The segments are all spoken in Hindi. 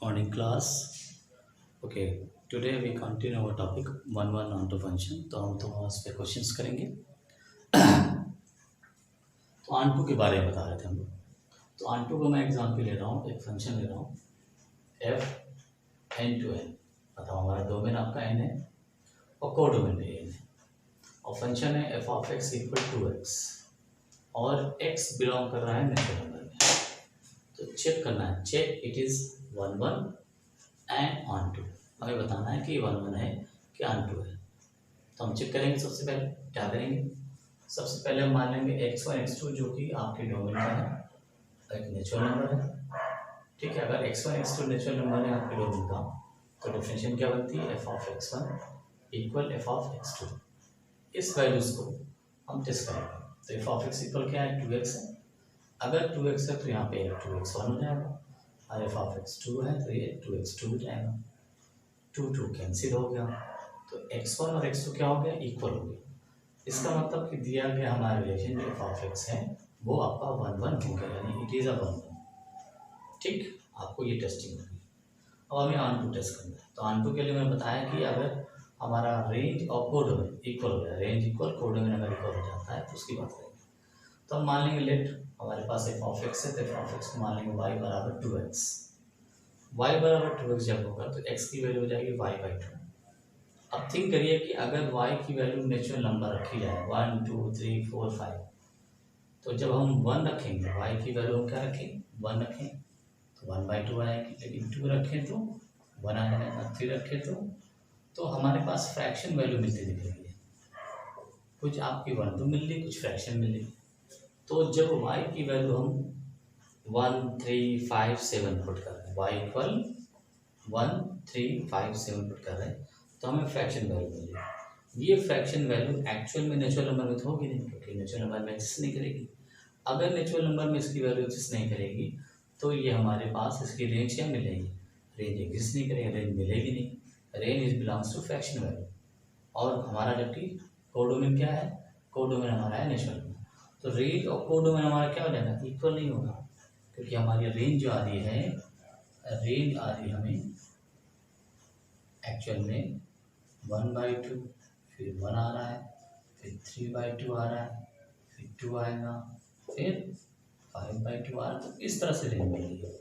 Morning class. Okay, today we continue our topic one onto function. तो हम थोड़ा उस पर क्वेश्चंस करेंगे। तो onto के बारे में बता रहे थे हम लोग। तो onto को मैं एग्जाम्पल ले रहा हूँ, एक फंक्शन ले रहा हूँ f n to n। बताओ हमारा डोमेन आपका n है और को डोमेन भी n है और फंक्शन है f of x equal to x और x बिलोंग कर रहा है नेचुरल नंबर में। तो चेक करना है, check it is 1 and onto. हमें बताना है कि 1 है कि ऑन टू है। तो हम चेक करेंगे। सबसे पहले क्या करेंगे, सबसे पहले हम मान लेंगे x1 x2 जो कि आपके डोमेन का है, एक नेचुरल नंबर है। ठीक है, अगर x1 x2 नेचुरल नंबर है आपके डोमेन का तो डिफरेंशियल क्या बनती है, f of x1 equal f of x2। इस वैल्यूज को हम टेस्ट करेंगे। तो f ऑफ x इक्वल क्या है, 2x है। अगर 2x है तो यहाँ पे 2x1 हो जाएगा और f ऑफ x2 है तो ये 2x2 हो जाएगा। 2 कैंसिल हो गया तो x1 और x2 क्या हो गया, इक्वल हो गया। इसका मतलब कि दिया गया हमारा रिलेशन जो f ऑफ x है वो आपका 1 हो गया, यानी इट इज़ अ 1। ठीक, आपको ये टेस्टिंग होगी। अब हमें ऑन टू टेस्ट करना है। तो ऑन टू के लिए मैंने बताया कि अगर हमारा रेंज और कोडोमेन इक्वल हो गया, रेंज इक्वल कोडोमेन अगर इक्वल हो जाता है तो उसकी बात करेंगे। तो हम मान लेंगे लेट हमारे पास f ऑफ x है तो f ऑफ x को मान लेंगे y बराबर 2x। y बराबर 2x जब होगा तो x की वैल्यू हो जाएगी y/2। अब थिंक करिए कि अगर y की वैल्यू नेचुरल नंबर रखी जाए 1 2 3 4 5, तो जब हम 1 रखेंगे y की वैल्यू हम क्या रखें, 1 रखें तो 1/2 आएगी। लेकिन 2 रखें तो 1 आएगा, 3 रखें तो हमारे पास फ्रैक्शन वैल्यू मिलती दिख रही है। कुछ आपकी 1 तो मिल रही, कुछ फ्रैक्शन मिल रही। तो जब y की वैल्यू हम 1 3 5 7 पुट कर रहे हैं, y इक्वल 1 3 5 7 पुट कर रहे हैं तो हमें फ्रैक्शन वैल्यू मिल रही है। ये फ्रैक्शन वैल्यू एक्चुअल में नेचुरल नंबर में तो होगी नहीं, क्योंकि नेचुरल नंबर में एग्जिस्ट नहीं करेगी। अगर नेचुरल नंबर में इसकी वैल्यू एग्जिस्ट नहीं करेगी तो ये हमारे पास इसकी रेंज क्या मिलेगी, रेंज एग्जिस्ट नहीं करेगी, रेंज मिलेगी नहीं। Range is belongs to fraction value. और हमारा जबकि कोडोमेन क्या है, कोडोमेन हमारा है नेचुरल नंबर। तो रेंज और कोडोमेन हमारा क्या हो जाएगा, इक्वल नहीं होगा, क्योंकि हमारी रेंज जो आ रही है, रेंज आ रही है हमें एक्चुअल में 1/2, फिर 1 आ रहा है, फिर 3/2 आ रहा है, फिर 2 आएगा, फिर 5/2 आ रहा है। तो इस तरह से रेंज मिल रही है।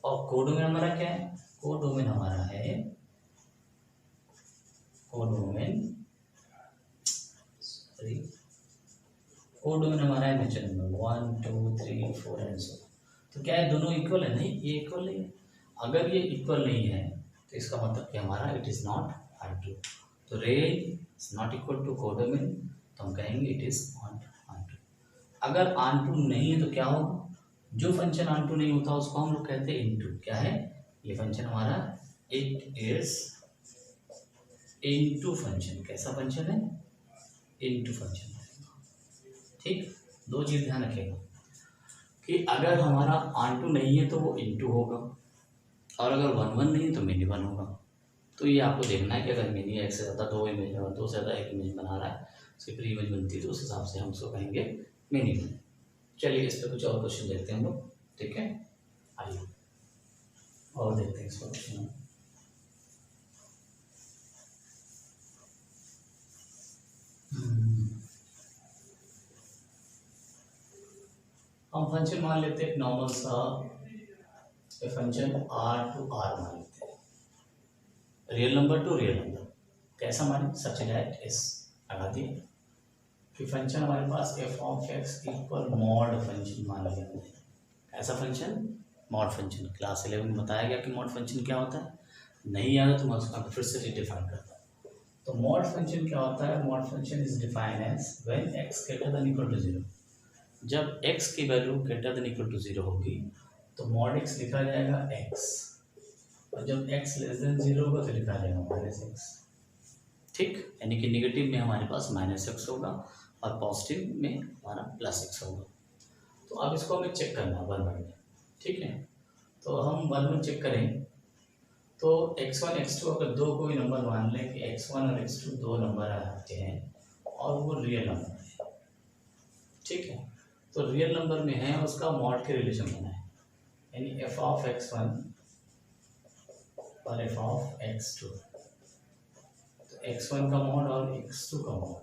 और कोडोमेन हमारा क्या है, कोडोमेन हमारा है, कोडोमेन कोडोमेन हमारा है नेचुरल नंबर 1 2 3 4 एंड सो। तो क्या है, दोनों इक्वल है, नहीं ये इक्वल नहीं है। अगर ये इक्वल नहीं है तो इसका मतलब कि हमारा it is not onto. तो range is not equal to codomain, तो हम कहेंगे इट इज ऑन टू। अगर ऑन टू नहीं है तो क्या होगा, जो फंक्शन ऑन टू नहीं होता उसको हम लोग कहते हैं इनटू। क्या है ये फंक्शन हमारा, इट इज इनटू फंक्शन। कैसा फंक्शन है, इनटू फंक्शन। ठीक, दो चीज ध्यान रखेगा कि अगर हमारा ऑन टू नहीं है तो वो इनटू होगा, और अगर 1 नहीं है तो मिनी 1 होगा। तो ये आपको देखना है कि अगर मिनी एक से ज़्यादा 2 इमेज है और 2 से ज़्यादा 1 इमेज बना रहा है, उसकी प्री इमेज बनती है, तो उस हिसाब से हम उसको कहेंगे मिनी 1। चलिए इस पर कुछ और क्वेश्चन देखते हैं हम लोग। ठीक है, आइए और देखते हैं इस पर क्वेश्चन। हम फंक्शन मान लेते हैं नॉर्मल सा फंक्शन r टू r मान लेते हैं, real number two real number. कैसा माने, सच दैट इस लगा दिए कि फंक्शन हमारे पास f of x equal mod function मान लिया हमने। ऐसा फंक्शन मॉड फंक्शन, क्लास 11 में बताया गया कि मॉड फंक्शन क्या होता है। नहीं याद है तो मैं उसका फिर से डिफाइन करता हूँ। तो मॉड फंक्शन क्या होता है, mod function is defined as when x greater than equal to 0। जब x की value greater than equal to 0 होगी तो मॉड x लिखा जाएगा x, और जब x लेस देन 0 होगा तो लिखा जाएगा -x। ठीक, यानी कि निगेटिव में हमारे पास -x होगा और पॉजिटिव में हमारा +x होगा। तो अब इसको हमें चेक करना है 1 में। ठीक है, तो हम 1 चेक करें तो x1 x2 अगर दो कोई नंबर मान लें कि x1 और x2 दो नंबर आते हैं और वो रियल नंबर है। ठीक है, तो रियल नंबर में है उसका मॉड के रिलेशन बना है, यानी f ऑफ x1 और एफ ऑफ x2, तो x1 का मॉड और x2 का मॉड।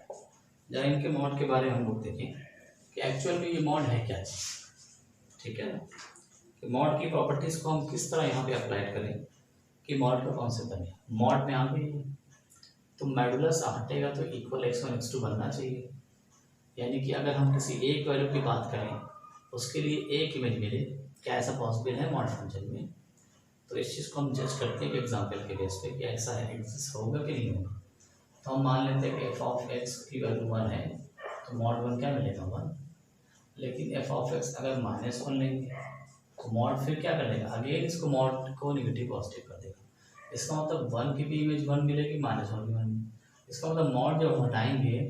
जरा इनके मॉड के बारे में हम लोग देखें कि एक्चुअल में ये मॉड है क्या चीज़, ठीक है ना। कि मॉड की प्रॉपर्टीज़ को हम किस तरह यहाँ पे अप्लाई करें कि मॉड का कॉन्सेप्ट बने। मॉड में आगे तो मॉडुलस हटेगा तो इक्वल x1 x2 बनना चाहिए, यानी कि अगर हम किसी एक वैल्यू की बात करें उसके लिए एक इमेज मिले, क्या ऐसा पॉसिबल है मॉड फंक्शन में। तो इस चीज़ को हम जज करते हैं कि एग्जाम्पल के बेस पे कि ऐसा है एग्जिस्ट होगा कि नहीं होगा। तो हम मान लेते हैं कि एफ ऑफ एक्स की वैल्यू 1 है तो मॉड 1 क्या मिलेगा 1, लेकिन एफ ऑफ एक्स अगर -1 लेंगे तो मॉड फिर क्या कर देगा, अगेन इसको मॉड को नेगेटिव पॉजिटिव कर देगा। इसका मतलब 1 की भी इमेज 1 मिलेगी, -1 भी 1। इसका मतलब मॉड जब हटाएंगे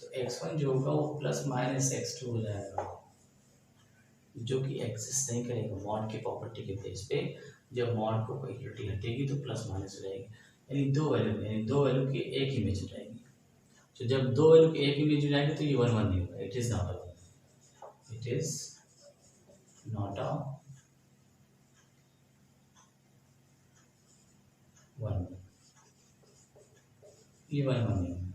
तो x1 जो होगा वो +-x2 हो जाएगा, जो कि एग्जिस्ट नहीं करेगा मॉड की प्रॉपर्टी के बेस पे। जब मॉड को इक्वलिटी हटेगी तो प्लस माइनस हो जाएगी, यानी दो वैल्यू की एक इमेज हो जाएगी। तो जब दो वैल्यू की एक इमेज हो जाएगी तो ये 1 1 नहीं होगा, it is not a 1, it is not a 1, ये 1 1 नहीं होगा।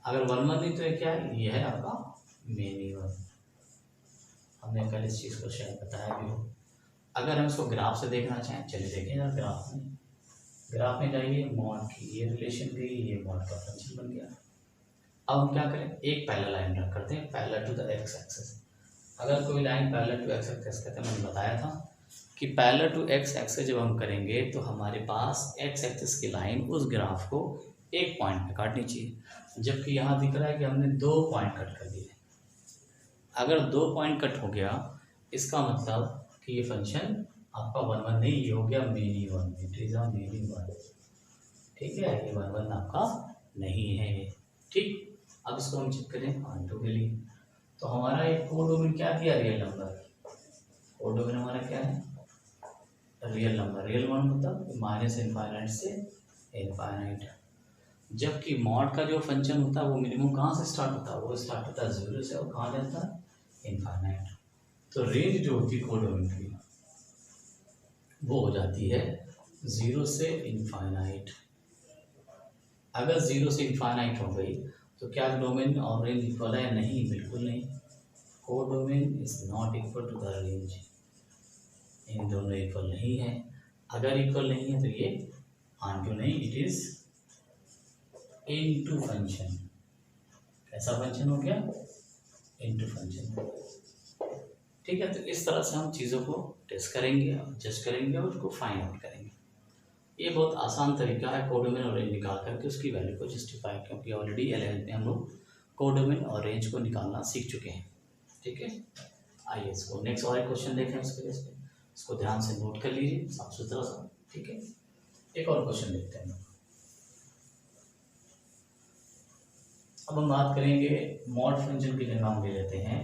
अगर 1 1 नहीं तो ये क्या है, ये है आपका मेन इवन। हमने कल इस चीज़ को शायद बताया भी हो। अगर हम इसको ग्राफ से देखना चाहें, चलिए देखें यार ग्राफ में जाइए, मॉड की ये रिलेशन गई, ये मॉड का फंक्शन बन गया। अब हम क्या करें, एक पैरेलल लाइन ड्रा करते हैं parallel to the X axis. अगर कोई line parallel to X axis कहते हैं, मैंने बताया था कि पैरेलल टू एक्स एक्सिस जब हम करेंगे तो हमारे पास एक्स एक्सिस की लाइन उस ग्राफ को एक पॉइंट पे काटनी चाहिए, जबकि यहाँ दिख रहा है कि हमने 2 पॉइंट कट कर दिए। अगर 2 पॉइंट कट हो गया इसका मतलब कि ये फंक्शन आपका 1 1 नहीं, ये हो गया many 1, it is a many 1, ठीक है, ये 1 1 आपका नहीं है, ठीक। अब इसको हम चेक करें ऑनटू के लिए, तो हमारा एक कोडोमेन क्या दिया, रियल नंबर। कोडोमेन हमारा क्या है, रियल नंबर। रियल नंबर मतलब -∞ से इनफाइनाइट। जबकि मॉड का जो फंक्शन होता है वो मिनिमम कहाँ से स्टार्ट होता है, वो स्टार्ट होता है 0 से और कहाँ जाता है, इनफाइनाइट। तो रेंज जो होती है कोडोमेन की वो हो जाती है 0 से इनफाइनाइट। अगर 0 से इनफाइनाइट हो गई तो क्या डोमेन और रेंज इक्वल है, नहीं, बिल्कुल नहीं। Codomain is not equal to the range, इन दोनों इक्वल नहीं है। अगर इक्वल नहीं है तो ये ऑनटू नहीं, इट इज इनटू फंक्शन। कैसा फंक्शन हो गया, इनटू फंक्शन, ठीक है। तो इस तरह से हम चीज़ों को टेस्ट करेंगे, जज करेंगे और उसको फाइंड आउट करेंगे। ये बहुत आसान तरीका है कोडोमेन और रेंज निकाल करके उसकी वैल्यू को जस्टिफाई, क्योंकि ऑलरेडी एल में हम लोग कोडोमेन और रेंज को निकालना सीख चुके हैं, ठीक है। आइए इसको नेक्स्ट और एक क्वेश्चन देखें उसके बेस पे, इसको ध्यान से नोट कर लीजिए साफ सुथरा सा, ठीक है। एक और क्वेश्चन देखते हैं। अब हम बात करेंगे मॉड फंक्शन की जगह हम ले लेते हैं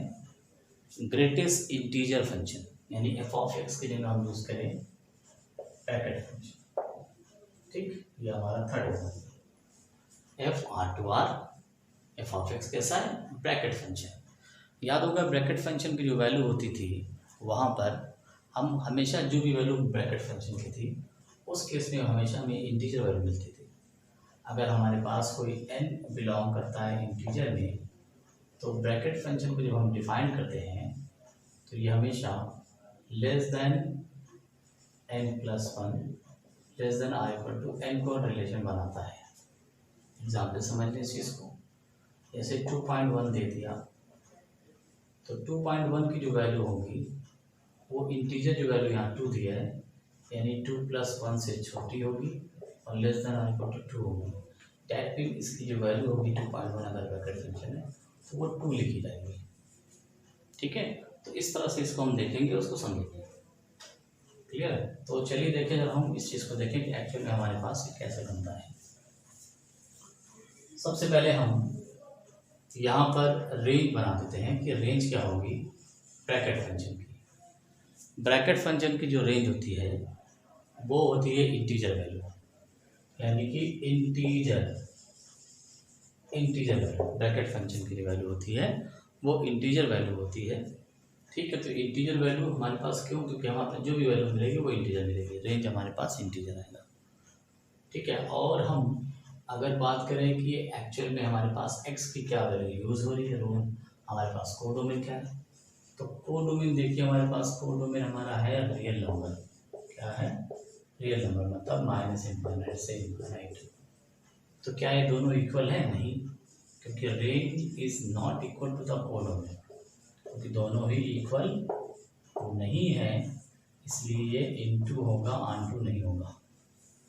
ग्रेटेस्ट इंटीजर फंक्शन, यानी एफ ऑफ एक्स की जगह हम यूज करें ब्रैकेट फंक्शन, ठीक। ये हमारा third example, F R to R, F of X कैसा है, ब्रैकेट फंक्शन। याद होगा ब्रैकेट फंक्शन की जो वैल्यू होती थी वहाँ पर हम हमेशा जो भी वैल्यू ब्रैकेट फंक्शन की थी उस केस में हमेशा हमें इंटीजर वैल्यू मिलती थी। अगर हमारे पास कोई n बिलोंग करता है इंटीजर में तो ब्रैकेट फंक्शन को जब हम डिफाइन करते हैं तो ये हमेशा less than n+1 less than r equal to n को रिलेशन बनाता है। एग्जाम्पल समझ लें इस चीज़ को, जैसे 2.1 दे दिया तो 2.1 की जो वैल्यू होगी वो इंटीजर जो वैल्यू यहाँ 2 दिया है यानी 2+1 से छोटी होगी और less than r equal to 2 होगी। डैट मीन इसकी जो वैल्यू होगी 2.1 अगर ब्रैकेट फंक्शन है तो वो 2 लिखी जाएगी, ठीक है। तो इस तरह से इसको हम देखेंगे, उसको समझेंगे, क्लियर है। तो चलिए देखें, जब हम इस चीज़ को देखें कि एक्चुअल में हमारे पास ये कैसे बनता है। सबसे पहले हम यहाँ पर रेंज बना देते हैं कि रेंज क्या होगी ब्रैकेट फंक्शन की। ब्रैकेट फंक्शन की जो रेंज होती है वो होती है इंटीजर वैल्यू, यानी कि इंटीजर वैल्यू। ब्रैकेट फंक्शन की जो वैल्यू होती है वो इंटीजर वैल्यू होती है, ठीक है, तो इंटीजर वैल्यू हमारे पास क्यों, क्योंकि हमारे पास जो भी वैल्यू मिलेगी वो इंटीजर मिलेगी, रेंज हमारे पास इंटीजर आएगा। ठीक है, और हम अगर बात करें कि एक्चुअल में हमारे पास x की क्या वैल्यू यूज़ हो रही है, हमारे पास कोडोमेन क्या है, तो कोडोमेन देखिए हमारे पास कोडोमेन हमारा है रियल नंबर। क्या है? रियल नंबर, मतलब माइनस इनफाइनाइट से इनफाइनाइट। तो क्या ये दोनों इक्वल है? नहीं, क्योंकि range is not equal to the codomain, क्योंकि दोनों ही इक्वल नहीं है, इसलिए ये इनटू होगा, ऑनटू नहीं होगा।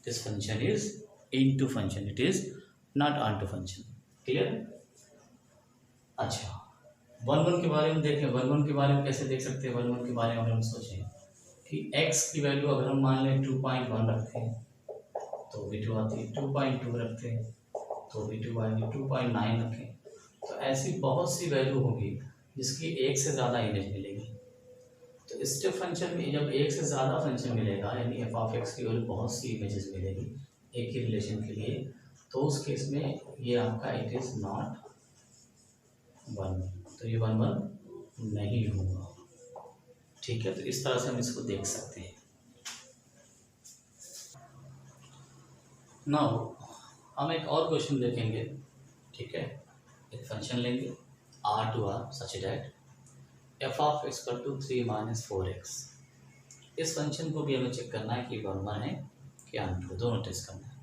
This function is into function, it is not onto function. Clear? अच्छा, 1 1 के बारे में देखें। 1 1 के बारे में कैसे देख सकते हैं? 1 1 के बारे में अगर हम सोचें कि x की वैल्यू अगर हम मान लें 2.1 रखते हैं तो v2 आती है, 2.2 रखते हैं तो v2 आएगी, 2.9 रखें तो ऐसी बहुत सी वैल्यू होगी जिसकी एक से ज़्यादा इमेज मिलेगी। तो स्टेप फंक्शन में जब एक से ज़्यादा फंक्शन मिलेगा, यानी एफ ऑफ एक्स की वैल्यू बहुत सी इमेजेस मिलेगी एक ही रिलेशन के लिए, तो उस केस में ये आपका इट इज़ नॉट 1, तो ये 1 1 नहीं होगा। ठीक है, तो इस तरह से हम इसको देख सकते हैं। नाउ हम एक और क्वेश्चन देखेंगे। ठीक है, एक फंक्शन लेंगे r to r such that f of x equal to 3 minus 4x। इस फंक्शन को भी हमें चेक करना है कि 1 1 है कि ऑनटू, दोनों टेस्ट करना है।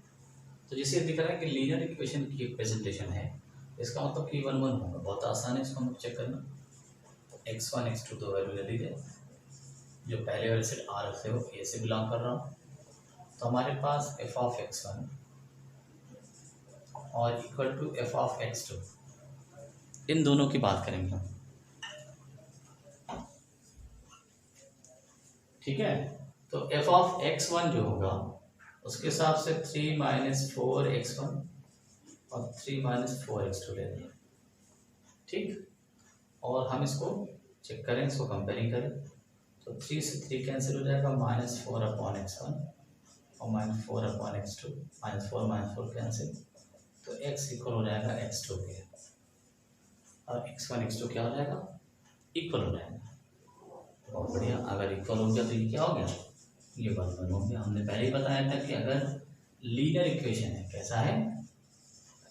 तो जिसे दिख रहा है कि लीनियर इक्वेशन की प्रेजेंटेशन है, इसका मतलब कि 1 1 होगा। बहुत आसान है इसको हम चेक करना। x1 x2 दो वैल्यू ले लीजिए, जो पहले वाले सेट r रखते हो ए से बिलोंग कर रहा हूँ, तो हमारे पास f ऑफ x1 और equal to f of x2, इन दोनों की बात करेंगे हम। ठीक है, तो f ऑफ x1 जो होगा उसके हिसाब से 3 माइनस 4x1 और 3 माइनस 4x2 ले लें। ठीक, और हम इसको चेक करें, इसको कंपेयरिंग करें, तो 3 से 3 कैंसिल हो जाएगा, -4 अपॉन x1 और -4 अपॉन x2, -4 कैंसिल, तो x इक्वल हो जाएगा x2 के, और x1 x2 क्या हो जाएगा? इक्वल हो जाएगा। बहुत बढ़िया, अगर इक्वल हो गया तो ये क्या हो गया? ये 1 1 हो गया। हमने पहले ही बताया था कि अगर लीनियर इक्वेशन है, कैसा है?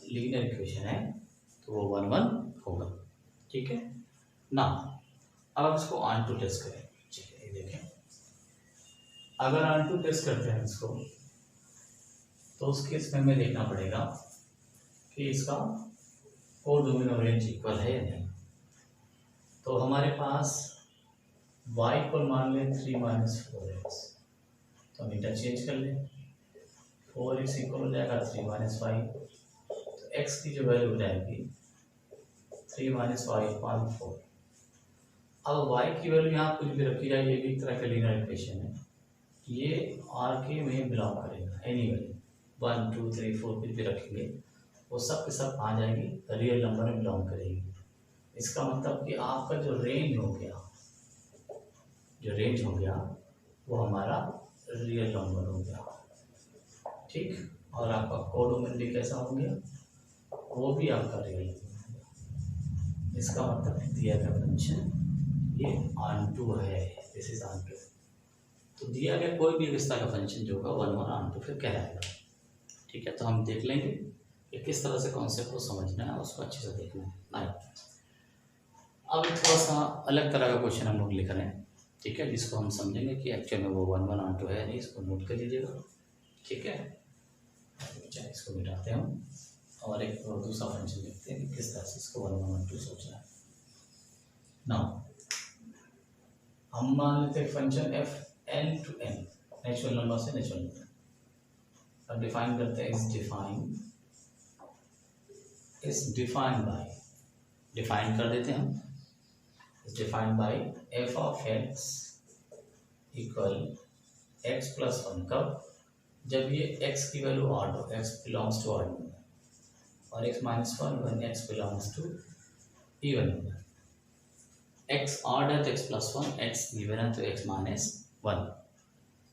लीनियर इक्वेशन है तो वो 1 1 होगा। ठीक है ना, अब हम इसको ऑनटू टेस्ट करें। ठीक है, ये देखें, अगर ऑनटू टेस्ट करते हैं इसको, तो उस केस में हमें देखना पड़ेगा कि इसका कोडोमेन और रेंज इक्वल है या नहीं। तो हमारे पास y को मान लें 3 माइनस 4x, तो हम इंटरचेंज कर लें, 4x इक्वल हो जाएगा 3 माइनस 5, तो x की जो वैल्यू हो जाएगी 3 माइनस 5.4। अब y की वैल्यू यहाँ कुछ भी रखी जाए, ये भी एक तरह का लीनियर इक्वेशन है, ये r के में बिलोंग करेगा, एनी वैल्यू 1 2 3 4 कुछ भी रखेंगे वो सब के सब आ जाएगी, रियल नंबर में बिलोंग करेगी। इसका मतलब कि आपका जो रेंज हो गया, वो हमारा रियल नंबर हो गया। ठीक, और आपका कोडोमेन भी कैसा हो गया? वो भी आपका रियल नंबर हो गया। इसका मतलब दिया गया फंक्शन ये ऑनटू है, दिस इज ऑनटू। तो दिया गया कोई भी इस तरह का फंक्शन जो होगा 1 1 ऑनटू फिर कहलाएगा। ठीक है, तो हम देख लेंगे कि किस तरह से कॉन्सेप्ट को समझना है, उसको अच्छे से देखना है। अब थोड़ा सा अलग तरह का क्वेश्चन हम लोग लिख रहे हैं। ठीक है, जिसको हम समझेंगे कि एक्चुअल में वो 1 1 ऑनटू है नहीं, इसको नोट कर लीजिएगा। ठीक है, चलिए इसको मिटाते हैं हम और एक दूसरा फंक्शन देखते हैं कि किस तरह से इसको 1 1 ऑनटू सोचना है। नाउ हम मान लेते हैं function f n to n, natural number से नेचुरल नंबर। अब डिफाइन करते हैं, इज डिफाइंड बाय, डिफाइन कर देते हैं हम, defined by f of x equal x plus 1। कब? जब ये x की वैल्यू ऑड हो, x belongs to odd number, और x minus 1 when x belongs to even number. x odd है तो x प्लस 1, x इवन है तो x माइनस 1,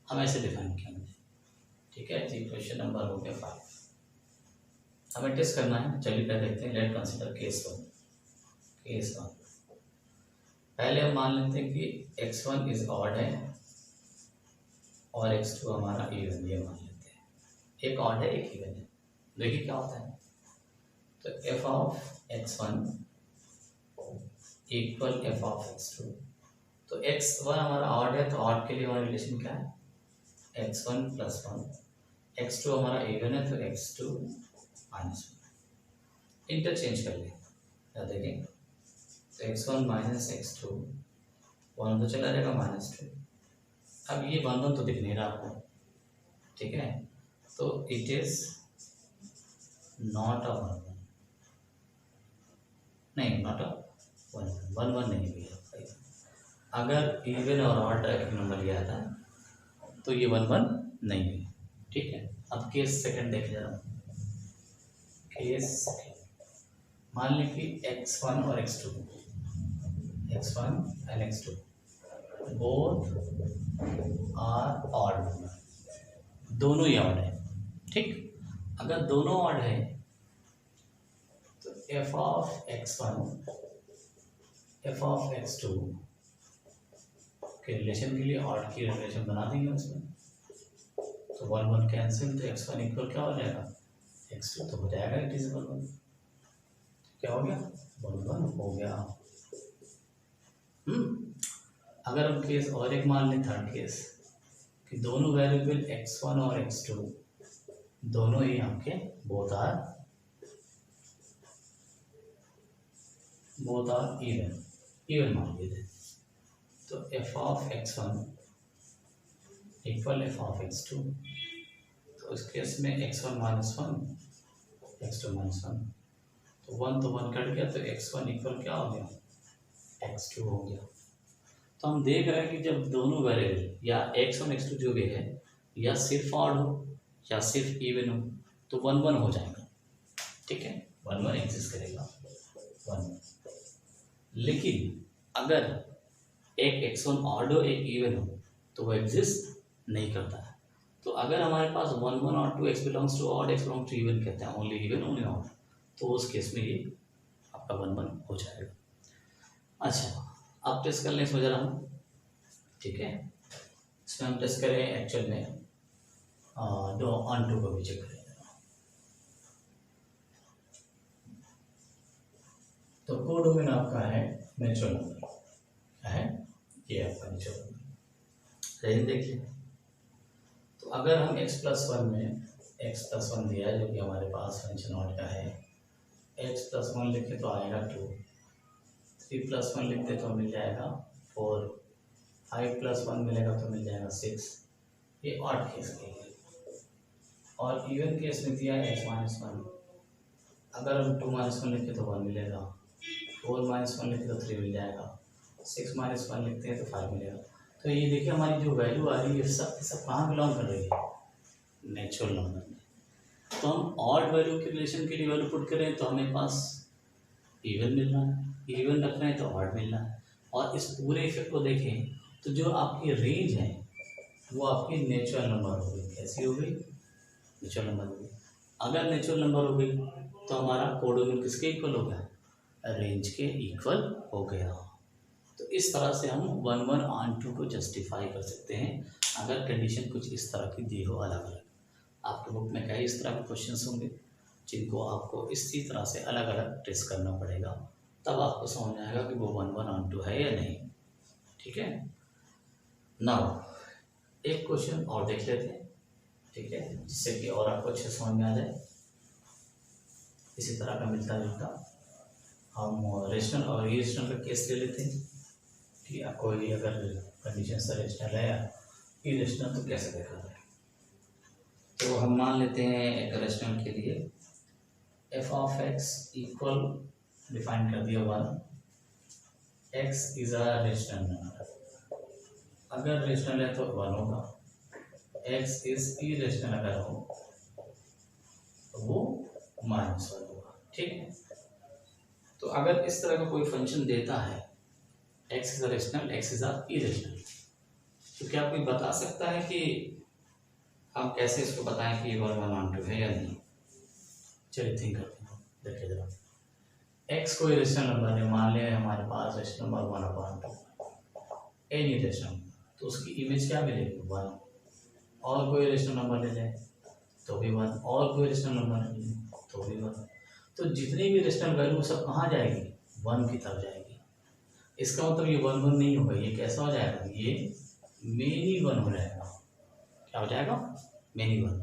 हम ऐसे डिफाइन किया। ठीक है, तो क्वेश्चन नंबर हो गया 5। हमें टेस्ट करना है, चलिए पहले देखते हैं। Late consider case 1। पहले हम मान लेते हैं कि x1 इज ऑड है और x2 हमारा इवन, ये मान लेते हैं। एक ऑड है एक इवन है, देखिए क्या होता है। तो f of x1 equal f of x2। तो x1 हमारा ऑड है, तो ऑड के लिए हमारा रिलेशन क्या है, x1 प्लस 1। x2 हमारा इवन है, तो x2 माइनस 1। इंटरचेंज कर लें, क्या देखें, तो x1 माइनस x2, 1 तो चला जाएगा -2। अब ये 1 तो दिख नहीं रहा आपको, ठीक है, तो इट इज नॉट अ 1, नहीं नॉट अ 1 नहीं भैया। अगर इवन और ऑड नंबर लिया था तो ये 1 नहीं है, ठीक है। अब केस सेकंड देख जरा, केस मान लें कि x1 और x2 and x2 both are odd number, दोनों ही ऑड है, ठीक। अगर दोनों ऑड है तो f of x1 f of x2 के रिलेशन के लिए ऑड की रिलेशन बना देंगे उसमें। तो 1 कैंसिल, तो x1 इक्वल क्या हो जाएगा, x2 तो हो जाएगा, इट इज 1 क्या हो गया, 1 हो गया। अगर हम केस और एक मान लें, थर्ड केस, कि दोनों वेरिएबल x1 और x2 दोनों ही आपके बोथ आर इवन मान लीजिए। तो f of x1 equal f of x2, तो इस केस में x1 माइनस 1 x2 माइनस 1, तो 1 कट गया, तो x1 इक्वल क्या हो गया, x2 हो गया। तो हम देख रहे हैं कि जब दोनों वेरिएबल या x1 x2 जो भी है, या सिर्फ ऑड हो या सिर्फ इवन हो, तो 1 हो जाएगा, ठीक है, 1 एग्जिस्ट करेगा 1। लेकिन अगर एक x1 ऑड हो एक इवन हो तो वो एग्जिस्ट नहीं करता है। तो अगर हमारे पास 1 और 2 x belongs to odd x belongs to even कहते हैं, ओनली इवन ओनली ऑड, तो उस केस में ये आपका 1 हो जाएगा। अच्छा, अब टेस्ट कर लें इसमें जरा हम, ठीक है, इसमें हम टेस्ट करें एक्चुअल में दो ऑन 2 को भी चेक करें। तो कोडोमेन आपका है नेचुरल नंबर, क्या है, ये आपका नेचुरल नंबर, रेंज देखिए। तो अगर हम x+1 में x+1 दिया है, जो कि हमारे पास फंक्शन ऑड का है, x+1 लिखे तो आएगा 2, 3+1 लिखते तो मिल जाएगा 4, 5+1 मिलेगा तो मिल जाएगा 6, ये ऑड केस के लिए। और इवन केस में दिया है x-1, अगर हम 2-1 लिखे तो 1 मिलेगा, 4-1 लिखे तो 3 मिल जाएगा, 6-1 लिखते हैं तो 5 मिलेगा। तो ये देखिए हमारी जो वैल्यू आ रही है सब कहाँ बिलोंग कर रही है, नेचुरल नंबर में। तो हम ऑड वैल्यू के रिलेशन के लिए वैल्यू पुट करें तो हमें पास इवन मिल रहा है, इवन रख रहे हैं तो ऑड मिल रहा है। और इस पूरे इफेक्ट को देखें तो जो आपकी रेंज है वो आपकी नेचुरल नंबर हो गई। कैसी हो गई, नेचुरल नंबर हो गई। अगर नेचुरल नंबर हो गई तो हमारा कोडोमेन किसके इक्वल हो गया, रेंज के इक्वल हो गया। तो इस तरह से हम 1 ऑन 2 को जस्टिफाई कर सकते हैं अगर कंडीशन कुछ इस तरह की दी हो अलग अलग। आपके बुक में कई इस तरह के क्वेश्चंस होंगे जिनको आपको इसी तरह से अलग अलग टेस्ट करना पड़ेगा, तब आपको समझ में आएगा कि वो 1 ऑन 2 है या नहीं, ठीक है। नाउ एक क्वेश्चन और देख लेते हैं, ठीक है, जिससे कि और आपको अच्छे समझ में आ जाए। इसी तरह का मिलता जुलता हम रेशनल और इरेशनल का केस ले लेते हैं कि कोई अगर कंडीशन से रेशनल है या इरेशनल तो कैसे देखा जाए। तो हम मान लेते हैं एक रेशनल के लिए f of x equal define कर दिया 1, x is a rational number. अगर रेशनल है तो 1 होगा, x इज इरेशनल अगर हो तो वो -1 होगा, ठीक है। तो अगर इस तरह का कोई फंक्शन देता है x is a rational, x is a irrational, तो क्या कोई बता सकता है कि हम कैसे इसको बताएं कि 1 ऑन 2 है या नहीं। चलिए थिंक करते हैं, देखिए जरा। एक्स कोई रेशनल नंबर है, मान लिया हमारे पास रेशनल नंबर 1/2 एनी रेशनल, तो उसकी इमेज क्या मिलेगी 1। और कोई रेशनल नंबर ले लें तो भी 1, और कोई रेशनल नंबर ले लें तो भी 1। तो जितनी भी रेशनल वैल्यू सब कहाँ जाएगी, 1 की तरफ जाएगी। इसका मतलब ये 1 1 नहीं होगा, ये कैसा हो जाएगा, ये मेनी 1 हो जाएगा। क्या हो जाएगा, मेनी 1।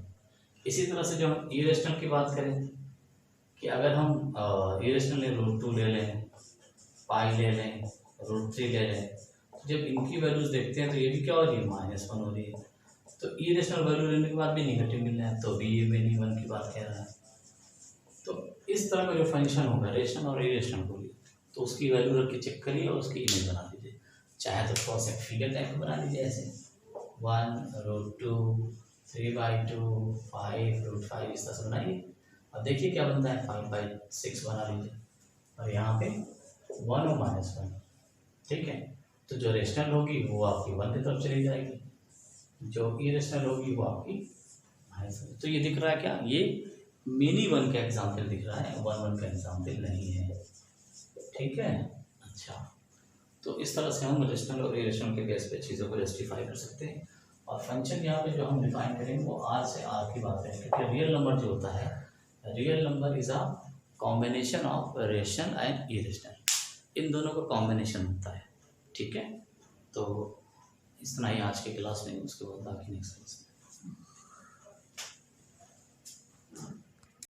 इसी तरह से जो हम इरेशनल की बात करें कि अगर हम इरेशनल ले √2 ले लें, पाई ले लें, √3 ले लें, तो जब इनकी वैल्यूज देखते हैं तो ये भी क्या हो रही है, -1 हो रही है। तो इरेशनल वैल्यू लेने के बाद भी नेगेटिव मिल रहा है, तो भी ये मेनी 1 की बात कह रहा है। तो इस तरह का जो फंक्शन होगा रेशनल और इरेशनल को लिए, तो उसकी वैल्यू रख के चेक करिए और उसकी इमेज बना दीजिए। चाहे तो थोड़ा सा फिगर टाइप का बना दीजिए, ऐसे 1 √2 3/2 5 √5 इस तरह से बनाइए और देखिए क्या बनता है, 5/6 बना लीजिए। और यहाँ पे 1 और -1, ठीक है। तो जो रेशनल होगी वो आपकी 1 की तरफ चली जाएगी, जो इरेशनल होगी वो आपकी -1। तो ये दिख रहा है क्या, ये मिनी 1 का एग्जाम्पल दिख रहा है, 1 1 का एग्जाम्पल नहीं है, ठीक है। अच्छा, तो इस तरह से हम रेशनल और इरेशनल के बेस पे चीज़ों को जस्टिफाई कर सकते हैं। और फंक्शन यहाँ पे जो हम डिफाइन करेंगे वो आर से आर की बात करेंगे, क्योंकि रियल नंबर जो होता है, real number is a combination of rational and irrational, इन दोनों का कॉम्बिनेशन होता है, ठीक है। तो इतना ही आज के क्लास में, उसके बाद बाकी नेक्स्ट क्लास में।